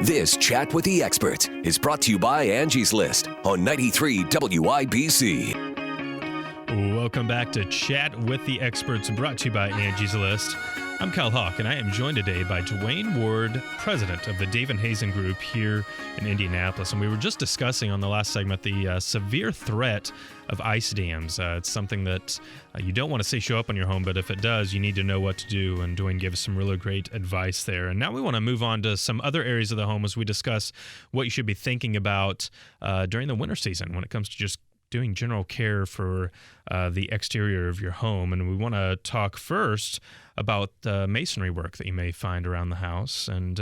This Chat with the Experts is brought to you by Angie's List on 93 WIBC. Welcome back to Chat with the Experts, brought to you by Angie's List. I'm Kyle Hawk, and I am joined today by Duane Ward, president of the Dave and Hazen Group here in Indianapolis. And we were just discussing on the last segment the severe threat of ice dams. It's something that you don't want to see show up on your home, but if it does, you need to know what to do. And Duane gave us some really great advice there. And now we want to move on to some other areas of the home as we discuss what you should be thinking about during the winter season when it comes to just doing general care for the exterior of your home. And we want to talk first about the masonry work that you may find around the house. And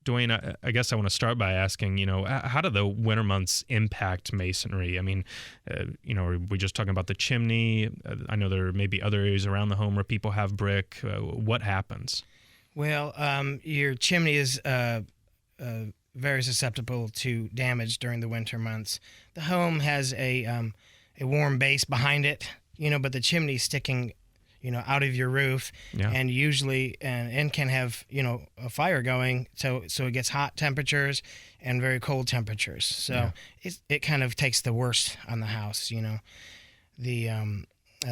Duane, I guess I want to start by asking, how do the winter months impact masonry? I mean, are we just talking about the chimney? I know there may be other areas around the home where people have brick. What happens? Well, your chimney is very susceptible to damage during the winter months. The home has a warm base behind it, but the chimney's sticking, out of your roof, and usually and can have a fire going, so it gets hot temperatures and very cold temperatures. So it kind of takes the worst on the house. The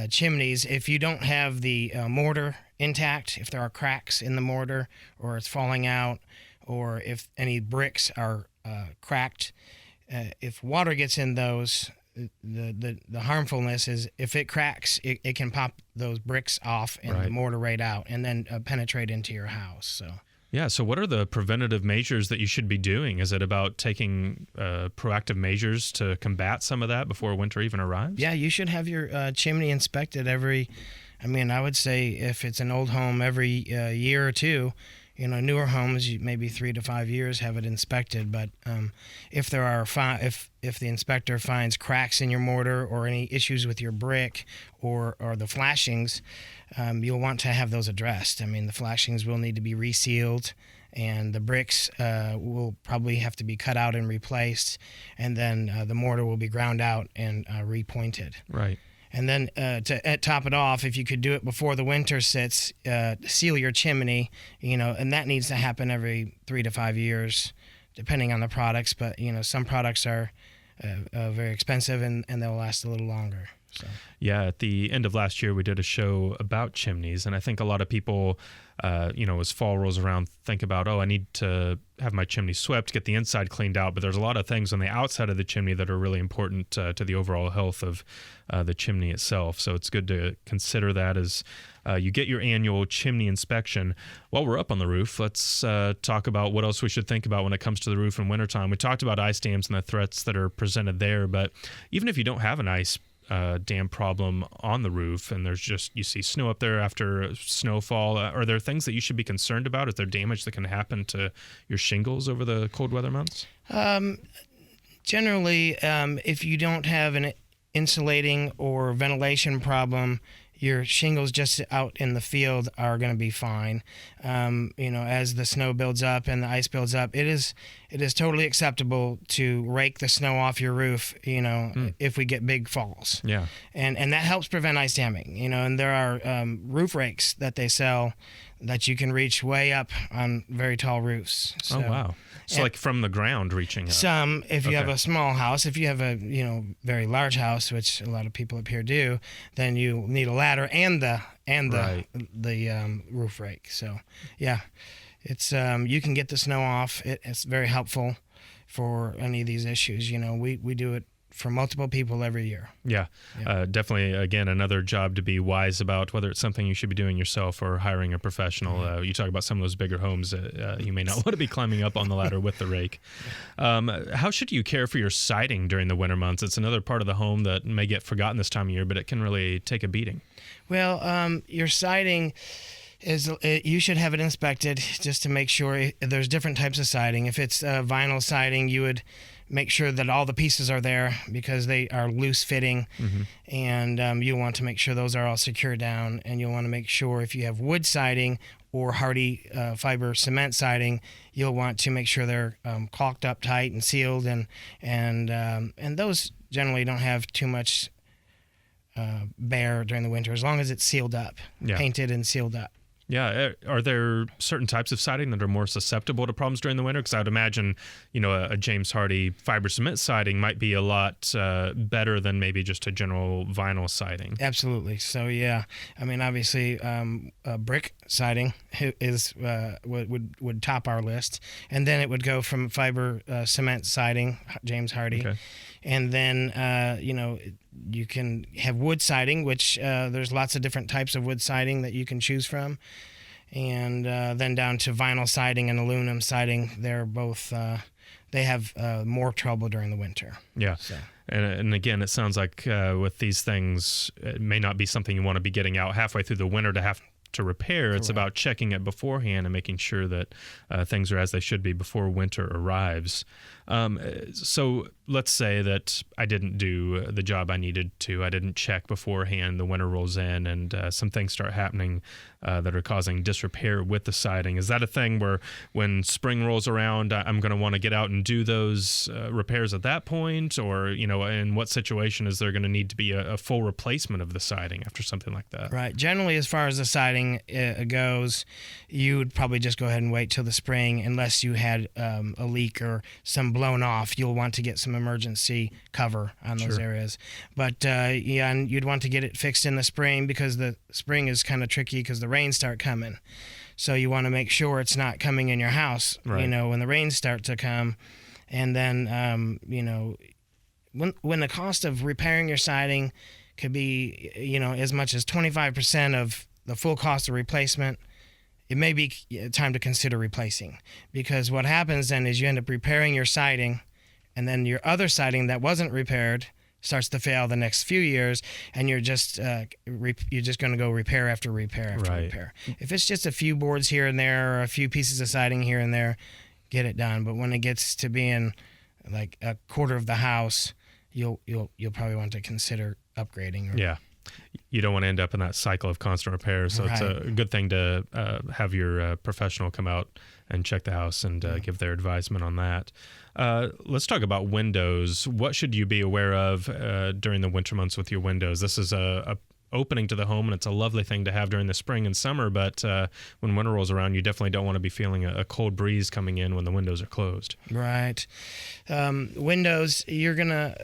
chimneys, if you don't have the mortar intact, if there are cracks in the mortar or it's falling out, or if any bricks are cracked, if water gets in those, the harmfulness is if it cracks, it can pop those bricks off and the mortar right out and then penetrate into your house. So what are the preventative measures that you should be doing? Is it about taking proactive measures to combat some of that before winter even arrives? Yeah, you should have your chimney inspected I would say if it's an old home, every year or two. Newer homes, maybe 3 to 5 years, have it inspected. But if there are if the inspector finds cracks in your mortar or any issues with your brick or the flashings, you'll want to have those addressed. The flashings will need to be resealed, and the bricks will probably have to be cut out and replaced, and then the mortar will be ground out and repointed. Right. And then to top it off, if you could do it before the winter sits, seal your chimney, and that needs to happen every 3 to 5 years, depending on the products. But, some products are very expensive and they'll last a little longer. So. Yeah, at the end of last year, we did a show about chimneys, and I think a lot of people, as fall rolls around, think about, I need to have my chimney swept, get the inside cleaned out, but there's a lot of things on the outside of the chimney that are really important to the overall health of the chimney itself. So it's good to consider that as you get your annual chimney inspection. While we're up on the roof, let's talk about what else we should think about when it comes to the roof in wintertime. We talked about ice dams and the threats that are presented there, but even if you don't have an ice dam problem on the roof and you see snow up there after snowfall, are there things that you should be concerned about? Is there damage that can happen to your shingles over the cold weather months? Generally, if you don't have an insulating or ventilation problem, your shingles just out in the field are going to be fine. As the snow builds up and the ice builds up, it is totally acceptable to rake the snow off your roof, if we get big falls. Yeah. And that helps prevent ice damming, and there are roof rakes that they sell that you can reach way up on very tall roofs. So, oh, wow. So like from the ground reaching up? Some, if you have a small house. If you have a very large house, which a lot of people up here do, then you need a ladder and the roof rake. So yeah, it's you can get the snow off. It's very helpful for any of these issues. We do it for multiple people every year. Yeah. Definitely, again, another job to be wise about, whether it's something you should be doing yourself or hiring a professional. You talk about some of those bigger homes, you may not want to be climbing up on the ladder with the rake. How should you care for your siding during the winter months? It's another part of the home that may get forgotten this time of year, but it can really take a beating. Well, your siding you should have it inspected just to make sure. There's different types of siding. If it's vinyl siding, you would make sure that all the pieces are there because they are loose fitting, and you want to make sure those are all secure down. And you'll want to make sure if you have wood siding or hardy fiber cement siding, you'll want to make sure they're caulked up tight and sealed, and those generally don't have too much bear during the winter as long as it's sealed up, painted and sealed up. Yeah. Are there certain types of siding that are more susceptible to problems during the winter? Because I would imagine, a James Hardie fiber cement siding might be a lot better than maybe just a general vinyl siding. Absolutely. So, yeah. I mean, obviously, brick siding is would top our list. And then it would go from fiber cement siding, James Hardie. Okay. And then, you can have wood siding, which there's lots of different types of wood siding that you can choose from. And then down to vinyl siding and aluminum siding. They're both, they have more trouble during the winter. Yeah. So. And again, it sounds like with these things, it may not be something you want to be getting out halfway through the winter to have to repair. Correct. It's about checking it beforehand and making sure that things are as they should be before winter arrives. So let's say that I didn't do the job I needed to. I didn't check beforehand. The winter rolls in and some things start happening that are causing disrepair with the siding. Is that a thing where when spring rolls around, I'm going to want to get out and do those repairs at that point? Or, in what situation is there going to need to be a full replacement of the siding after something like that? Right. Generally, as far as the siding goes, you would probably just go ahead and wait till the spring unless you had a leak or some blown off. You'll want to get some emergency cover on those areas. But and you'd want to get it fixed in the spring because the spring is kind of tricky because the rains start coming. So you want to make sure it's not coming in your house, right, when the rains start to come. And then, when the cost of repairing your siding could be, as much as 25% of the full cost of replacement, it may be time to consider replacing. Because what happens then is you end up repairing your siding, and then your other siding that wasn't repaired starts to fail the next few years, and you're just going to go repair after repair after repair. If it's just a few boards here and there or a few pieces of siding here and there, get it done. But when it gets to being like a quarter of the house, you'll probably want to consider upgrading. Yeah. You don't want to end up in that cycle of constant repair. So It's a good thing to have your professional come out and check the house and give their advisement on that. Let's talk about windows. What should you be aware of during the winter months with your windows? This is a opening to the home, and it's a lovely thing to have during the spring and summer, but when winter rolls around, you definitely don't want to be feeling a cold breeze coming in when the windows are closed. Right. Windows, you're gonna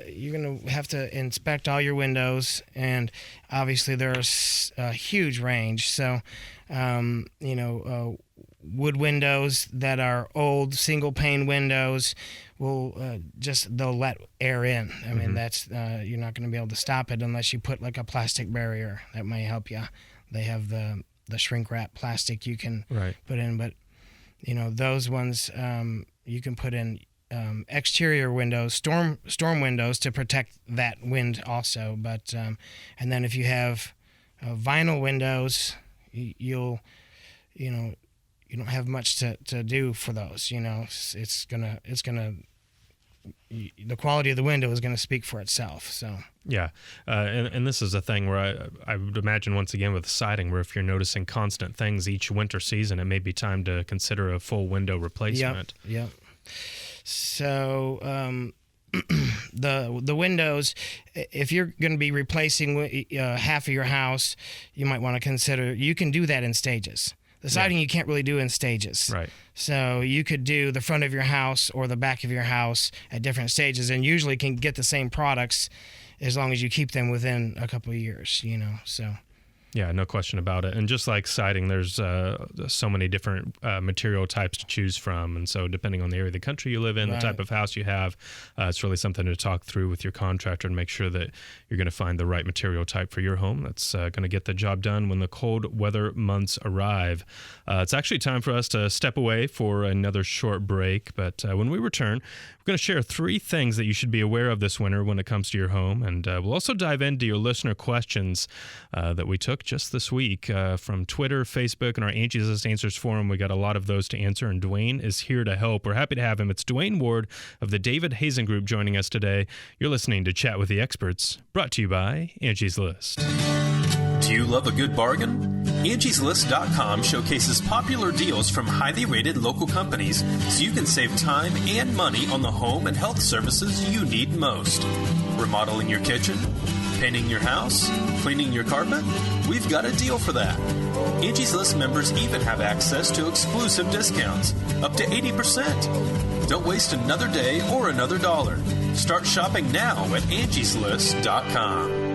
have to inspect all your windows, and obviously there's a huge range. So, wood windows that are old single pane windows will they'll let air in. I mean, that's you're not going to be able to stop it unless you put like a plastic barrier. That might help you. They have the shrink wrap plastic you can put in, but those ones you can put in exterior windows, storm windows to protect that wind also. But and then if you have vinyl windows, you don't have much to do for those. It's gonna the quality of the window is going to speak for itself. So yeah, and this is a thing where I would imagine once again with siding, where if you're noticing constant things each winter season, it may be time to consider a full window replacement. Yep. So the windows, if you're going to be replacing half of your house, you might want to consider. You can do that in stages. The siding you can't really do in stages. Right. So you could do the front of your house or the back of your house at different stages, and usually can get the same products as long as you keep them within a couple of years, so. Yeah, no question about it. And just like siding, there's so many different material types to choose from. And so depending on the area of the country you live in, the type of house you have, it's really something to talk through with your contractor and make sure that you're going to find the right material type for your home that's going to get the job done when the cold weather months arrive. It's actually time for us to step away for another short break. But when we return, we're going to share 3 things that you should be aware of this winter when it comes to your home. And we'll also dive into your listener questions that we took just this week from Twitter, Facebook, and our Angie's List Answers forum. We got a lot of those to answer, and Duane is here to help. We're happy to have him. It's Duane Ward of the David Hazen Group joining us today. You're listening to Chat with the Experts, brought to you by Angie's List. Do you love a good bargain? Angie'sList.com showcases popular deals from highly rated local companies so you can save time and money on the home and health services you need most. Remodeling your kitchen? Painting your house? Cleaning your carpet? We've got a deal for that. Angie's List members even have access to exclusive discounts, up to 80%. Don't waste another day or another dollar. Start shopping now at angieslist.com.